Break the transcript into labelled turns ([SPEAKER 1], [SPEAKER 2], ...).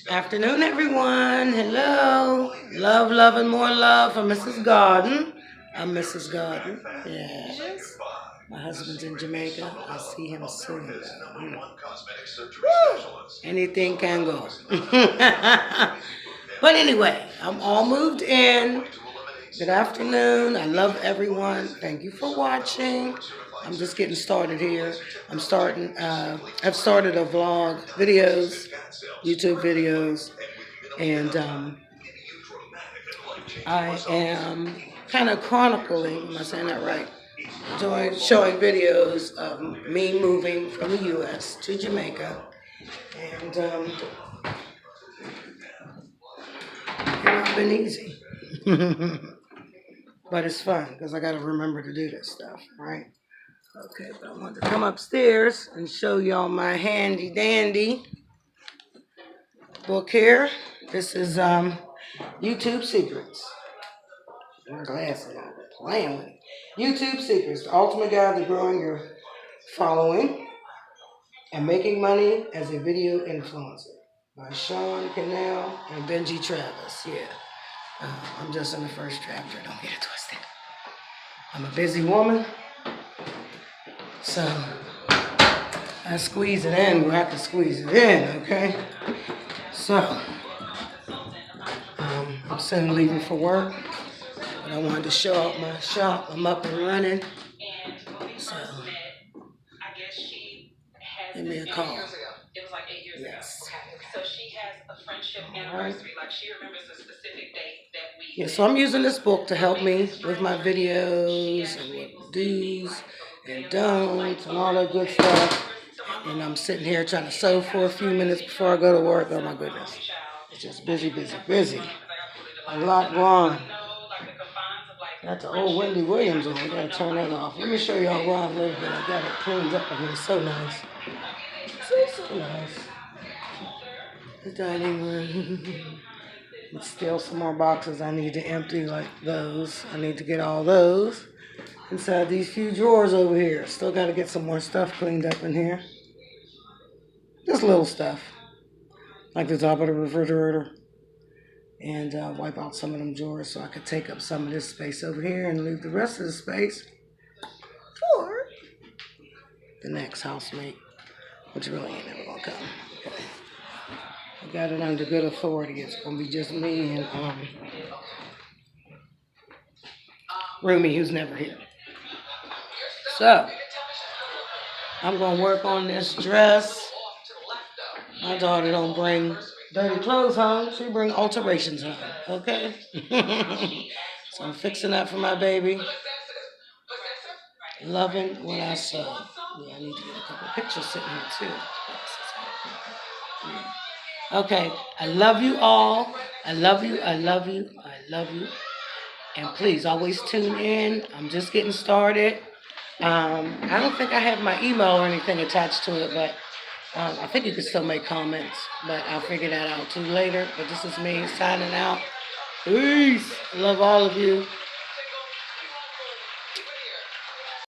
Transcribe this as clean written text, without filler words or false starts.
[SPEAKER 1] Afternoon, everyone. Hello. Love, love, and more love from Mrs. Garden. I'm Mrs. Garden. Yes. My husband's in Jamaica. I'll see him soon. Woo! Anything can go. But anyway, I'm all moved in. Good afternoon. I love everyone. Thank you for watching. I'm just getting started here. I've started a vlog videos, YouTube videos, and I am kind of chronicling, am I saying that right? Showing videos of me moving from the U.S. to Jamaica, and it's not been easy. But it's fun because I got to remember to do this stuff, right? Okay, but I want to come upstairs and show y'all my handy dandy book here. This is YouTube Secrets. My glasses on, playing with it. YouTube Secrets, the ultimate guide to growing your following and making money as a video influencer by Sean Cannell and Benji Travis. Yeah, I'm just in the first chapter. Don't get it twisted. I'm a busy woman, so I squeeze it in. We'll have to squeeze it in, okay? So, I'm soon leaving for work, but I wanted to show out my shop. I'm up and running, so give me a call. It was like 8 years ago. So she has a friendship anniversary. Like she remembers a specific date that we. Yeah, so I'm using this book to help me with my videos and what do's and don'ts and all that good stuff. And I'm sitting here trying to sew for a few minutes before I go to work. Oh my goodness. It's just busy, busy, busy. A lot going on. Got the old Wendy Williams on. I gotta turn that off. Let me show y'all around a little bit. I got it cleaned up in here. So nice. So nice. The dining room. Still some more boxes I need to empty, like those. I need to get all those inside these few drawers over here. Still got to get some more stuff cleaned up in here. Just little stuff, like the top of the refrigerator. And wipe out some of them drawers so I could take up some of this space over here and leave the rest of the space for the next housemate, which really ain't never gonna come. Okay. I got it under good authority. It's gonna be just me and Rumi, who's never here. So I'm gonna work on this dress. My daughter don't bring dirty clothes home. She bring alterations home. Okay. So I'm fixing that for my baby. Loving what I saw. Yeah, I need to get a couple of pictures sitting here too. Okay, I love you all. I love you. I love you. I love you. And please always tune in. I'm just getting started. I don't think I have my email or anything attached to it, but I think you can still make comments. But I'll figure that out too later. But this is me signing out. Peace. I love all of you.